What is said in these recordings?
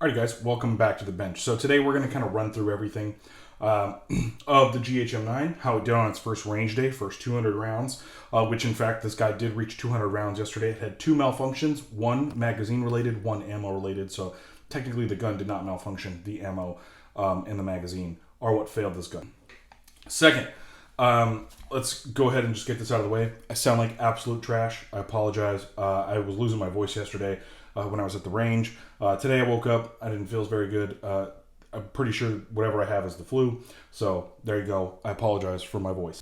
Alright guys, welcome back to the bench. So today we're going to kind of run through everything of the GHM9, how it did on its first range day, first 200 rounds, which in fact this guy did reach 200 rounds yesterday. It had two malfunctions, one magazine related, one ammo related, so technically the gun did not malfunction. The ammo and the magazine are what failed this gun. Second, let's go ahead and just get this out of the way. I sound like absolute trash. I apologize. I was losing my voice yesterday when I was at the range. Today I woke up. I didn't feel very good. I'm pretty sure whatever I have is the flu. So there you go. I apologize for my voice.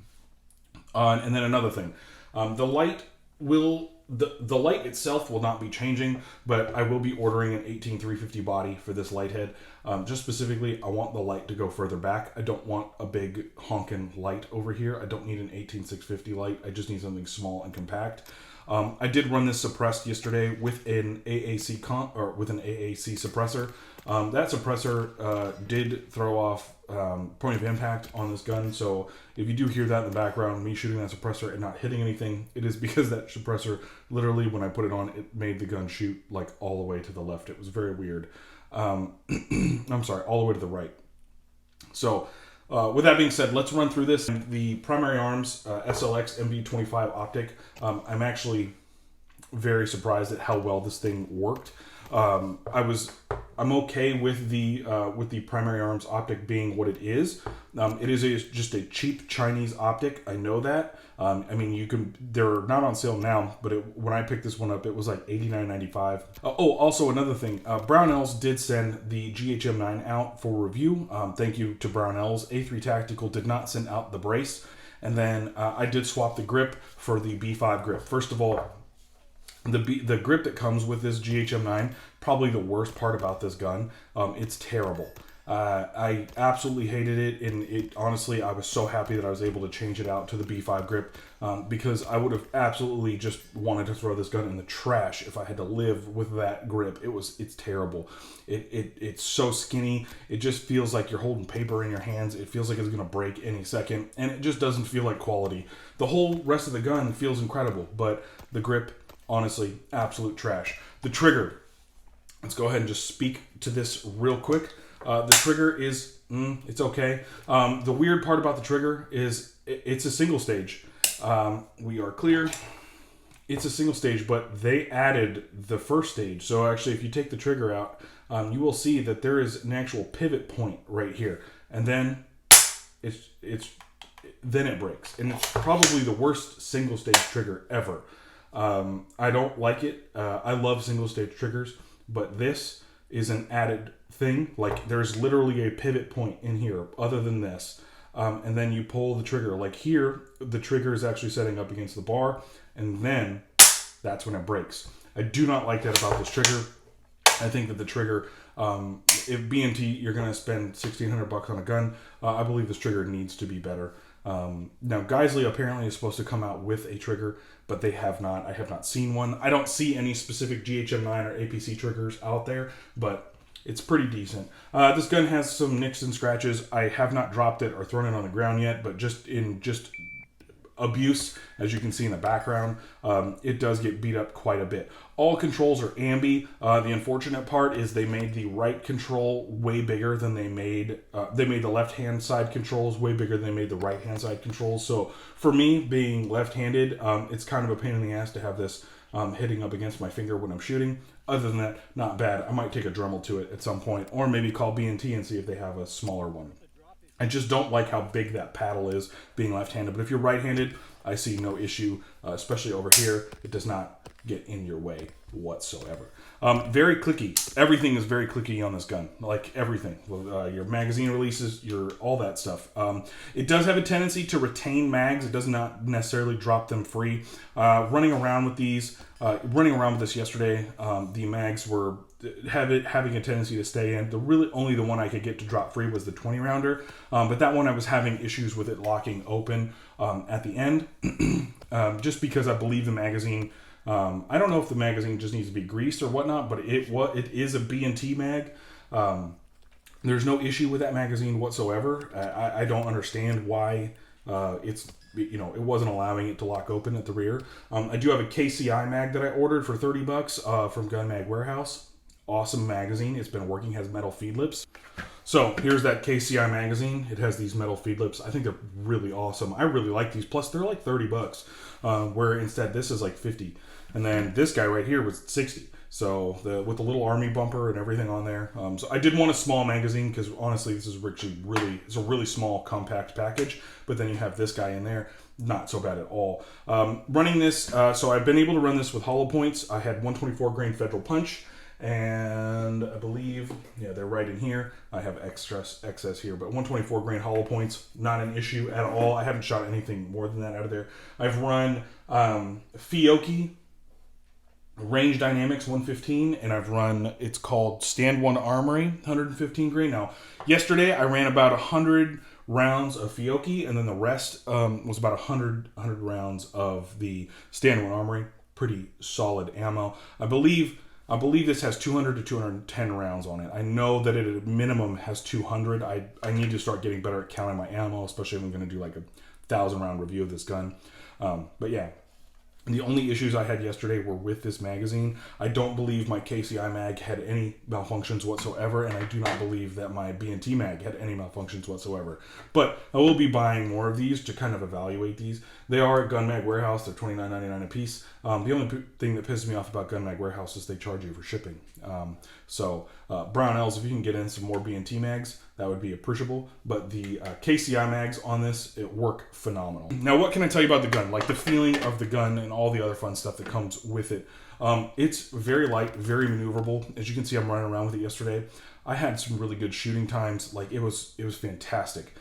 And then another thing, the light will the light itself will not be changing, but I will be ordering an 18350 body for this light head. Just specifically, I want the light to go further back. I don't want a big honking light over here. I don't need an 18650 light. I just need something small and compact. I did run this suppressed yesterday with an AAC suppressor. That suppressor did throw off point of impact on this gun. So if you do hear that in the background, me shooting that suppressor and not hitting anything, it is because that suppressor, literally when I put it on, it made the gun shoot like all the way to the left. It was very weird. I'm sorry, all the way to the right. So with that being said, let's run through this. The primary arms, SLX MV25 optic. I'm actually very surprised at how well this thing worked. I'm okay with the primary arms optic being what it is. It is just a cheap Chinese optic. I know that. I mean, they're not on sale now, but when I picked this one up, it was like $89.95. Also another thing, Brownells did send the GHM9 out for review. Thank you to Brownells. A3 Tactical did not send out the brace, and then I did swap the grip for the B5 grip. First of all, the grip that comes with this GHM9, probably the worst part about this gun. It's terrible. I absolutely hated it, and honestly, I was so happy that I was able to change it out to the B5 grip, because I would have absolutely just wanted to throw this gun in the trash if I had to live with that grip. It's terrible. It's so skinny. It just feels like you're holding paper in your hands. It feels like it's going to break any second, and it just doesn't feel like quality. The whole rest of the gun feels incredible, but the grip, honestly, absolute trash. The trigger. Let's go ahead and just speak to this real quick. The trigger is, it's okay. The weird part about the trigger is it's a single stage. We are clear. It's a single stage, but they added the first stage. So actually, if you take the trigger out, you will see that there is an actual pivot point right here. And then then it breaks. And it's probably the worst single stage trigger ever. I don't like it. I love single stage triggers, but this is an added thing. Like, there's literally a pivot point in here other than this. And then you pull the trigger. Like here, the trigger is actually setting up against the bar, and then that's when it breaks. I do not like that about this trigger. I think that the trigger, if B&T, you're going to spend $1,600 on a gun, I believe this trigger needs to be better. Now, Geisley apparently is supposed to come out with a trigger, but they have not. I have not seen one. I don't see any specific GHM9 or APC triggers out there, but it's pretty decent. This gun has some nicks and scratches. I have not dropped it or thrown it on the ground yet, but just abuse, as you can see in the background, it does get beat up quite a bit. All controls are ambi. The unfortunate part is they made the right control way bigger than they made the left-hand side controls way bigger than they made the right-hand side controls. So for me, being left-handed, it's kind of a pain in the ass to have this hitting up against my finger when I'm shooting. Other than that, not bad. I might take a Dremel to it at some point, or maybe call B&T and see if they have a smaller one. I just don't like how big that paddle is being left-handed. But if you're right-handed, I see no issue, especially over here. It does not get in your way whatsoever. Very clicky. Everything is very clicky on this gun. Like everything. Your magazine releases, all that stuff. It does have a tendency to retain mags. It does not necessarily drop them free. Running around with this yesterday, the mags were having a tendency to stay in. Only the one I could get to drop free was the 20 rounder, but that one I was having issues with it locking open at the end, just because I believe the magazine, I don't know if the magazine just needs to be greased or whatnot, but it is a B&T mag. There's no issue with that magazine whatsoever. I don't understand why it wasn't allowing it to lock open at the rear. I do have a KCI mag that I ordered for $30 from Gun Mag Warehouse. awesome magazine. It's been working, has metal feed lips. So here's that KCI magazine. It has these metal feed lips. I think they're really awesome. I really like these. Plus they're like $30, where instead this is like 50. And then this guy right here was 60. So with the little army bumper and everything on there. So I did want a small magazine because honestly, this is actually it's a really small compact package. But then you have this guy in there, not so bad at all. Running this, so I've been able to run this with hollow points. I had 124 grain Federal Punch, and I believe, yeah, they're right in here. I have excess here, but 124 grain hollow points, not an issue at all. I haven't shot anything more than that out of there. I've run Fiocchi Range Dynamics 115, and I've run, it's called Stand One Armory 115 grain. Now, yesterday I ran about 100 rounds of Fiocchi, and then the rest was about 100 rounds of the Stand One Armory. Pretty solid ammo. I believe this has 200 to 210 rounds on it. I know that it at minimum has 200. I need to start getting better at counting my ammo, especially if I'm going to do like a 1,000 round review of this gun. But yeah. The only issues I had yesterday were with this magazine. I don't believe my KCI mag had any malfunctions whatsoever, and I do not believe that my B&T mag had any malfunctions whatsoever. But I will be buying more of these to kind of evaluate these. They are at Gun Mag Warehouse. They're $29.99 a piece. The only thing that pisses me off about Gun Mag Warehouse is they charge you for shipping. Brownells, if you can get in some more B&T mags, that would be appreciable. But the KCI mags on this, it work phenomenal. Now, what can I tell you about the gun? Like the feeling of the gun and all the other fun stuff that comes with it. It's very light, very maneuverable. As you can see, I'm running around with it yesterday. I had some really good shooting times. Like it was fantastic.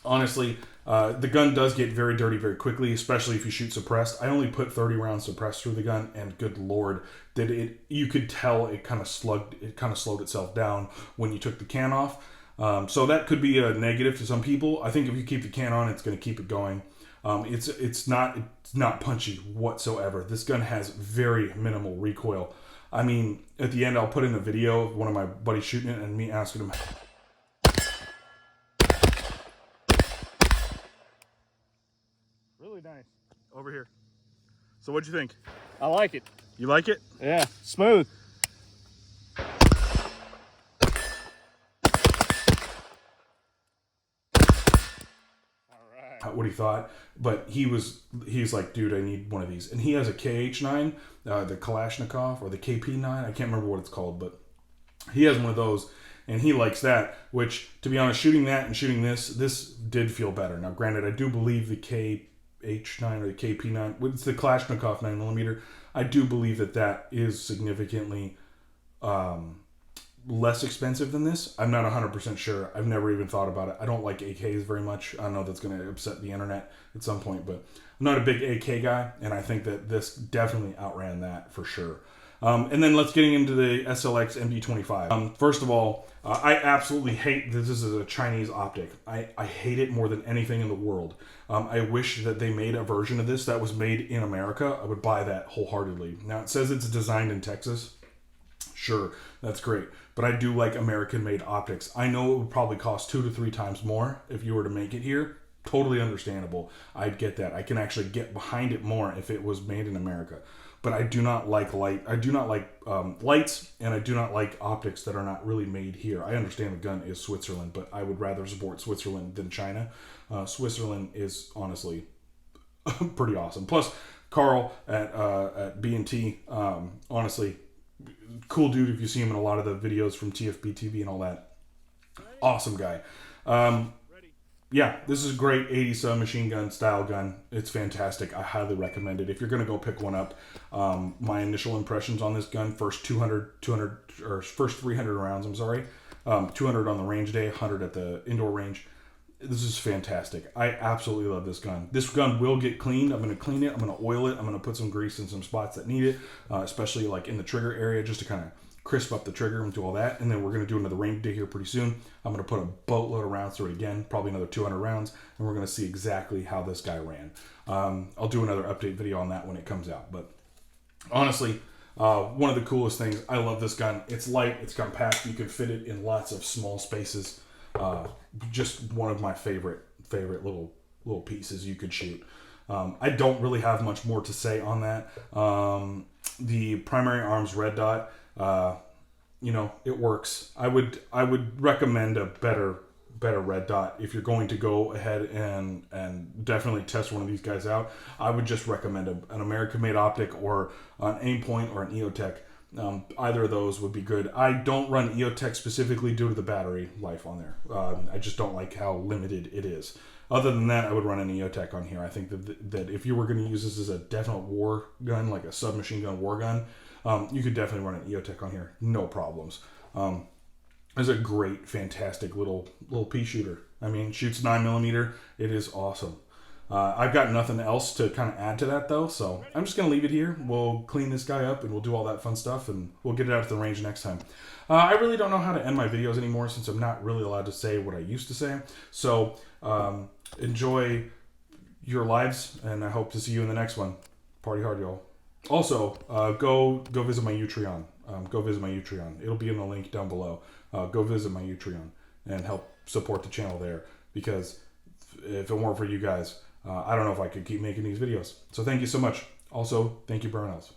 Honestly, the gun does get very dirty very quickly, especially if you shoot suppressed. I only put 30 rounds suppressed through the gun, and good lord, did it! You could tell it kind of slowed itself down when you took the can off. So that could be a negative to some people. I think if you keep the can on, it's going to keep it going. It's not punchy whatsoever. This gun has very minimal recoil. I mean, at the end, I'll put in a video of one of my buddies shooting it and me asking him. Really nice. Over here. So what'd you think? I like it. You like it? Yeah, smooth. What he thought, but he's like, dude, I need one of these. And he has a KH9, the Kalashnikov, or the KP9. I can't remember what it's called, but he has one of those, and he likes that, which, to be honest, shooting that and shooting this did feel better. Now, granted, I do believe the KH9 or the KP9, it's the Kalashnikov 9mm, I do believe that is significantly less expensive than this. I'm not 100% sure. I've never even thought about it. I don't like AKs very much. I know that's going to upset the internet at some point, but I'm not a big AK guy, and I think that this definitely outran that for sure. And then let's getting into the SLX MD25. First of all, I absolutely hate that this is a Chinese optic. I hate it more than anything in the world. I wish that they made a version of this that was made in America. I would buy that wholeheartedly. Now, it says it's designed in Texas. Sure, that's great. But I do like American-made optics. I know it would probably cost 2 to 3 times more if you were to make it here. Totally understandable. I'd get that. I can actually get behind it more if it was made in America. But I do not like light. I do not like lights, and I do not like optics that are not really made here. I understand the gun is Switzerland, but I would rather support Switzerland than China. Switzerland is honestly pretty awesome. Plus, Carl at B&T, honestly, cool dude if you see him in a lot of the videos from TFB TV and all that. Awesome guy. Yeah, this is a great 80 submachine gun style gun. It's fantastic. I highly recommend it. If you're going to go pick one up, my initial impressions on this gun, first 300 rounds, 200 on the range day, 100 at the indoor range. This is fantastic. I absolutely love this gun. This gun will get cleaned. I'm going to clean it. I'm going to oil it. I'm going to put some grease in some spots that need it, especially like in the trigger area, just to kind of crisp up the trigger and do all that. And then we're going to do another range day here pretty soon. I'm going to put a boatload of rounds through it again, probably another 200 rounds, and we're going to see exactly how this guy ran. I'll do another update video on that when it comes out. But honestly, one of the coolest things, I love this gun. It's light, it's compact, you can fit it in lots of small spaces. Just one of my favorite little pieces you could shoot. I don't really have much more to say on that. The primary arms red dot, You know, it works. I would recommend a better red dot if you're going to go ahead and definitely test one of these guys out. I would just recommend an American made optic or an Aimpoint or an EOTech. Either of those would be good. I don't run EOTech specifically due to the battery life on there. I just don't like how limited it is. Other than that, I would run an EOTech on here. I think that if you were going to use this as a definite war gun, like a submachine gun war gun, you could definitely run an EOTech on here, no problems. It's a great, fantastic little pea shooter. I mean, shoots 9mm. It is awesome. I've got nothing else to kind of add to that though, so I'm just gonna leave it here. We'll clean this guy up and we'll do all that fun stuff, and we'll get it out to the range next time. I really don't know how to end my videos anymore since I'm not really allowed to say what I used to say. So enjoy your lives, and I hope to see you in the next one. Party hard, y'all. Also, go visit my Utreon. Go visit my Utreon. It'll be in the link down below. Go visit my Utreon and help support the channel there, because if it weren't for you guys, I don't know if I could keep making these videos. So thank you so much. Also, thank you, Brownells.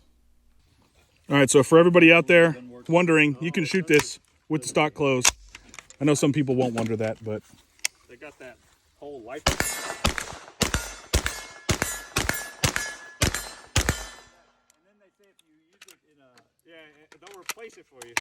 All right, so for everybody out there wondering, you can shoot this with the stock closed. I know some people won't wonder that, but They got that whole life. And then they say if you use it in a, yeah, they'll replace it for you.